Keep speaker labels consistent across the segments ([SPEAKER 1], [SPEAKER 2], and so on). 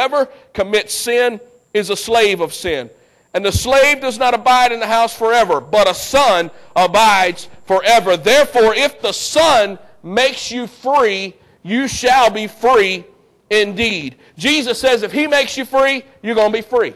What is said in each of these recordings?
[SPEAKER 1] whoever commits sin is a slave of sin. And the slave does not abide in the house forever, but a son abides forever. Therefore, if the Son makes you free, you shall be free indeed. Jesus says if He makes you free, you're going to be free.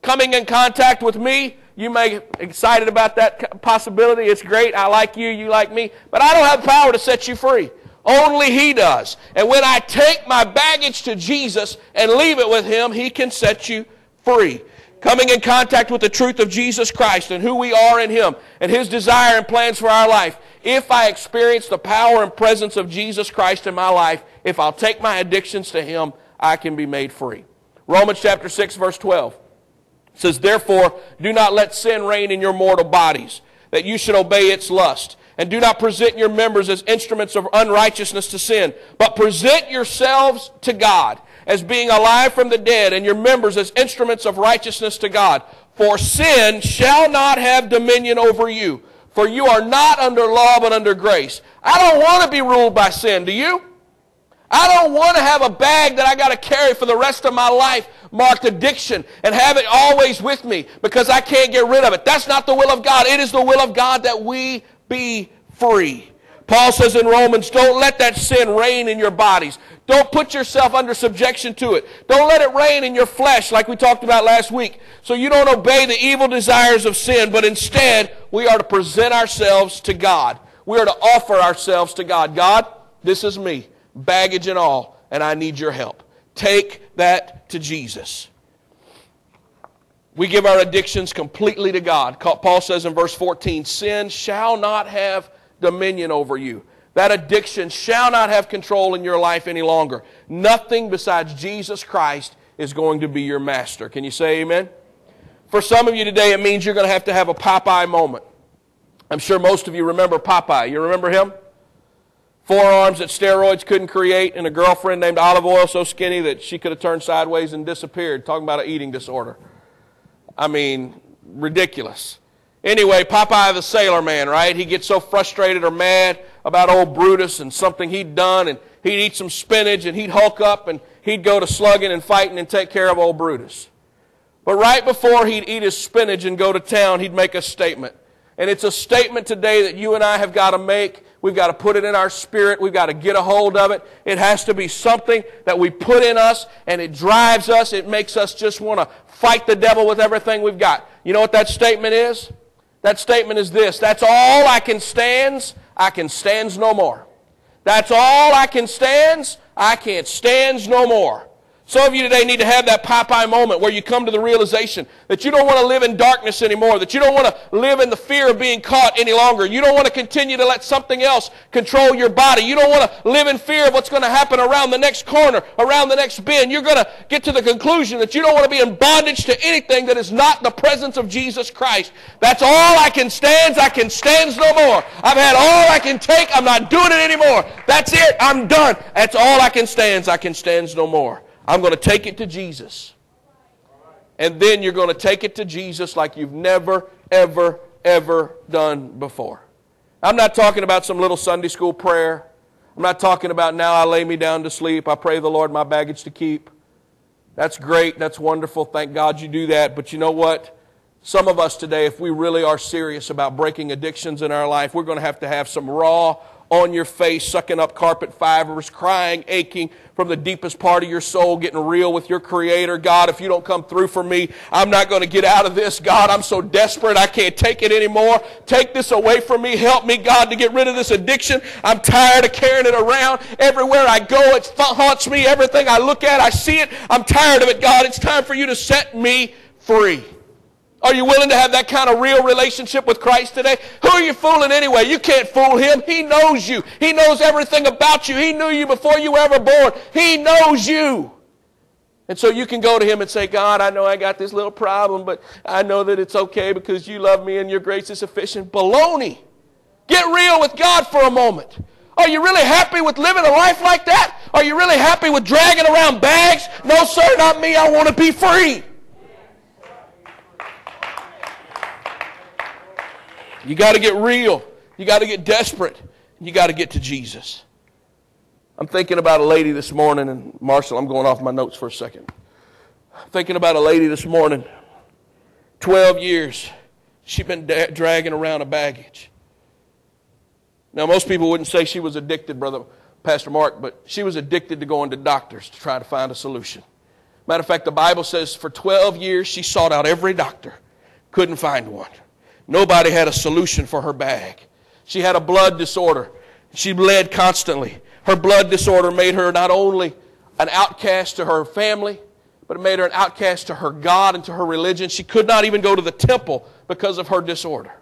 [SPEAKER 1] Coming in contact with me, you may be excited about that possibility. It's great. I like you, you like me. But I don't have the power to set you free. Only He does. And when I take my baggage to Jesus and leave it with Him, He can set you free. Coming in contact with the truth of Jesus Christ and who we are in Him and His desire and plans for our life. If I experience the power and presence of Jesus Christ in my life, if I'll take my addictions to Him, I can be made free. Romans chapter 6, verse 12 says, therefore, do not let sin reign in your mortal bodies, that you should obey its lust. And do not present your members as instruments of unrighteousness to sin, but present yourselves to God as being alive from the dead, and your members as instruments of righteousness to God. For sin shall not have dominion over you, for you are not under law but under grace. I don't want to be ruled by sin, do you? I don't want to have a bag that I got to carry for the rest of my life marked addiction and have it always with me because I can't get rid of it. That's not the will of God. It is the will of God that we be free. Paul says in Romans, don't let that sin reign in your bodies. Don't put yourself under subjection to it. Don't let it reign in your flesh like we talked about last week. So you don't obey the evil desires of sin, but instead we are to present ourselves to God. We are to offer ourselves to God. God, this is me, baggage and all, and I need your help. Take that to Jesus. We give our addictions completely to God. Paul says in verse 14, sin shall not have dominion over you. That addiction shall not have control in your life any longer. Nothing besides Jesus Christ is going to be your master. Can you say amen? For some of you today, it means you're going to have a Popeye moment. I'm sure most of you remember Popeye. You remember him? Forearms that steroids couldn't create, and a girlfriend named Olive Oil so skinny that she could have turned sideways and disappeared. Talking about an eating disorder. I mean, ridiculous. Anyway, Popeye the Sailor Man, right? He gets so frustrated or mad about old Brutus and something he'd done, and he'd eat some spinach, and he'd hulk up, and he'd go to slugging and fighting and take care of old Brutus. But right before he'd eat his spinach and go to town, he'd make a statement. And it's a statement today that you and I have got to make. We've got to put it in our spirit. We've got to get a hold of it. It has to be something that we put in us, and it drives us. It makes us just want to fight the devil with everything we've got. You know what that statement is? That statement is this: that's all I can stands no more. That's all I can stands, I can't stands no more. Some of you today need to have that Popeye moment where you come to the realization that you don't want to live in darkness anymore, that you don't want to live in the fear of being caught any longer. You don't want to continue to let something else control your body. You don't want to live in fear of what's going to happen around the next corner, around the next bend. You're going to get to the conclusion that you don't want to be in bondage to anything that is not the presence of Jesus Christ. That's all I can stands no more. I've had all I can take, I'm not doing it anymore. That's it, I'm done. That's all I can stands no more. I'm going to take it to Jesus. And then you're going to take it to Jesus like you've never, ever, ever done before. I'm not talking about some little Sunday school prayer. I'm not talking about now I lay me down to sleep. I pray the Lord my baggage to keep. That's great. That's wonderful. Thank God you do that. But you know what? Some of us today, if we really are serious about breaking addictions in our life, we're going to have some raw, on your face, sucking up carpet fibers, crying, aching from the deepest part of your soul, getting real with your Creator. God, if you don't come through for me, I'm not going to get out of this. God, I'm so desperate, I can't take it anymore. Take this away from me. Help me, God, to get rid of this addiction. I'm tired of carrying it around. Everywhere I go, it haunts me. Everything I look at, I see it. I'm tired of it, God. It's time for you to set me free. Are you willing to have that kind of real relationship with Christ today? Who are you fooling anyway? You can't fool Him. He knows you. He knows everything about you. He knew you before you were ever born. He knows you. And so you can go to Him and say, God, I know I got this little problem, but I know that it's okay because you love me and your grace is sufficient. Baloney. Get real with God for a moment. Are you really happy with living a life like that? Are you really happy with dragging around bags? No, sir, not me. I want to be free. You got to get real. You got to get desperate. You got to get to Jesus. I'm thinking about a lady this morning, and Marshall, I'm going off my notes for a second. Thinking about a lady this morning, 12 years, she'd been dragging around a baggage. Now, most people wouldn't say she was addicted, Brother Pastor Mark, but she was addicted to going to doctors to try to find a solution. Matter of fact, the Bible says for 12 years she sought out every doctor, couldn't find one. Nobody had a solution for her bag. She had a blood disorder. She bled constantly. Her blood disorder made her not only an outcast to her family, but it made her an outcast to her God and to her religion. She could not even go to the temple because of her disorder.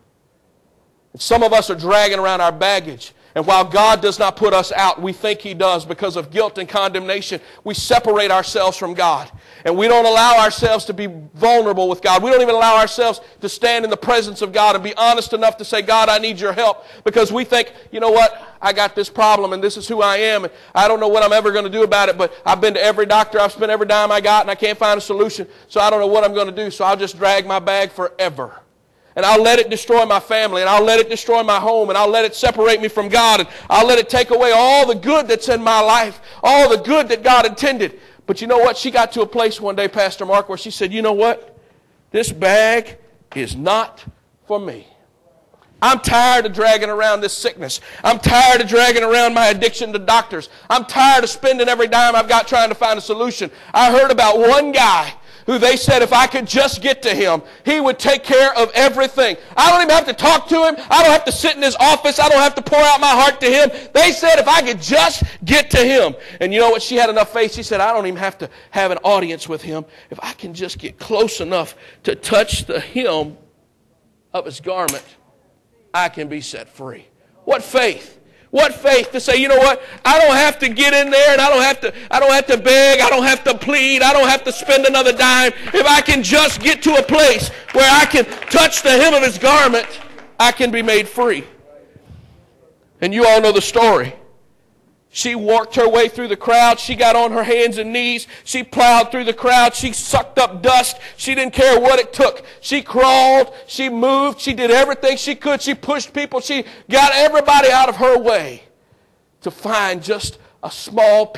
[SPEAKER 1] And some of us are dragging around our baggage. And while God does not put us out, we think He does because of guilt and condemnation. We separate ourselves from God. And we don't allow ourselves to be vulnerable with God. We don't even allow ourselves to stand in the presence of God and be honest enough to say, God, I need your help. Because we think, you know what, I got this problem and this is who I am. And I don't know what I'm ever going to do about it, but I've been to every doctor, I've spent every dime I got, and I can't find a solution. So I don't know what I'm going to do. So I'll just drag my bag forever. And I'll let it destroy my family, and I'll let it destroy my home, and I'll let it separate me from God, and I'll let it take away all the good that's in my life, all the good that God intended. But you know what? She got to a place one day, Pastor Mark, where she said, you know what? This bag is not for me. I'm tired of dragging around this sickness. I'm tired of dragging around my addiction to doctors. I'm tired of spending every dime I've got trying to find a solution. I heard about one guy who they said if I could just get to him, he would take care of everything. I don't even have to talk to him. I don't have to sit in his office. I don't have to pour out my heart to him. They said if I could just get to him. And you know what? She had enough faith. She said, I don't even have to have an audience with him. If I can just get close enough to touch the hem of his garment, I can be set free. What faith? What faith to say, you know what? I don't have to get in there and I don't have to beg, I don't have to plead, I don't have to spend another dime. If I can just get to a place where I can touch the hem of his garment, I can be made free. And you all know the story. She worked her way through the crowd. She got on her hands and knees. She plowed through the crowd. She sucked up dust. She didn't care what it took. She crawled. She moved. She did everything she could. She pushed people. She got everybody out of her way to find just a small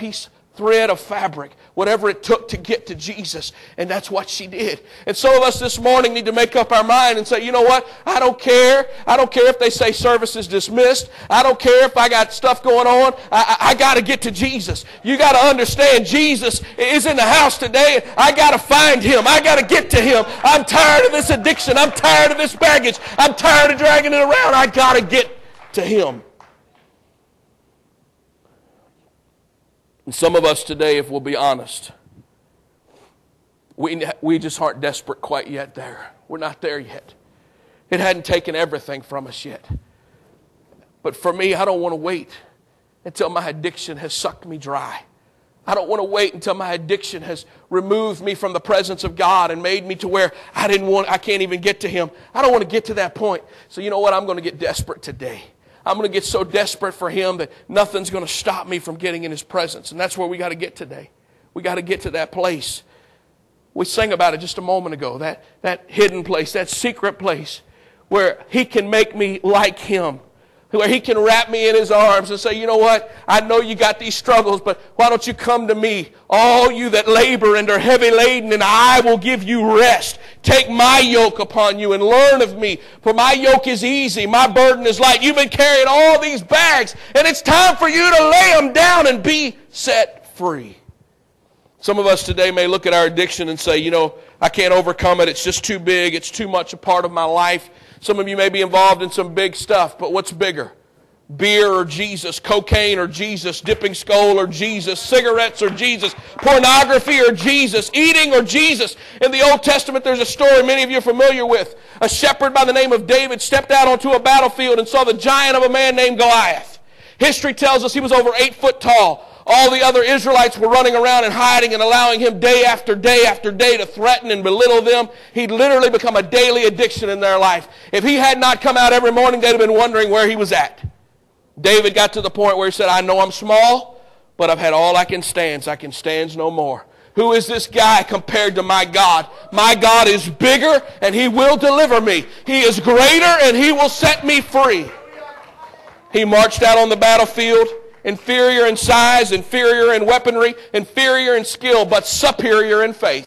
[SPEAKER 1] thread of fabric, whatever it took to get to Jesus. And that's what she did. And some of us this morning need to make up our mind and say, you know what? I don't care. I don't care if they say service is dismissed. I don't care if I got stuff going on. I got to get to Jesus. You got to understand Jesus is in the house today. I got to find Him. I got to get to Him. I'm tired of this addiction. I'm tired of this baggage. I'm tired of dragging it around. I got to get to Him. And some of us today, if we'll be honest, we just aren't desperate quite yet there. We're not there yet. It hadn't taken everything from us yet. But for me, I don't want to wait until my addiction has sucked me dry. I don't want to wait until my addiction has removed me from the presence of God and made me to where I can't even get to Him. I don't want to get to that point. So you know what? I'm going to get desperate today. I'm going to get so desperate for Him that nothing's going to stop me from getting in His presence. And that's where we got to get today. We got to get to that place. We sang about it just a moment ago. That hidden place, that secret place where He can make me like Him. Where He can wrap me in His arms and say, you know what? I know you got these struggles, but why don't you come to me, all you that labor and are heavy laden, and I will give you rest. Take my yoke upon you and learn of me, for my yoke is easy, my burden is light. You've been carrying all these bags, and it's time for you to lay them down and be set free. Some of us today may look at our addiction and say, you know, I can't overcome it. It's just too big. It's too much a part of my life. Some of you may be involved in some big stuff, but what's bigger? Beer or Jesus, cocaine or Jesus, dipping skull or Jesus, cigarettes or Jesus, pornography or Jesus, eating or Jesus. In the Old Testament, there's a story many of you are familiar with. A shepherd by the name of David stepped out onto a battlefield and saw the giant of a man named Goliath. History tells us he was over 8 foot tall. All the other Israelites were running around and hiding and allowing him day after day after day to threaten and belittle them. He'd literally become a daily addiction in their life. If he had not come out every morning, they'd have been wondering where he was at. David got to the point where he said, I know I'm small, but I've had all I can stand. I can stand no more. Who is this guy compared to my God? My God is bigger and He will deliver me. He is greater and He will set me free. He marched out on the battlefield, inferior in size, inferior in weaponry, inferior in skill, but superior in faith.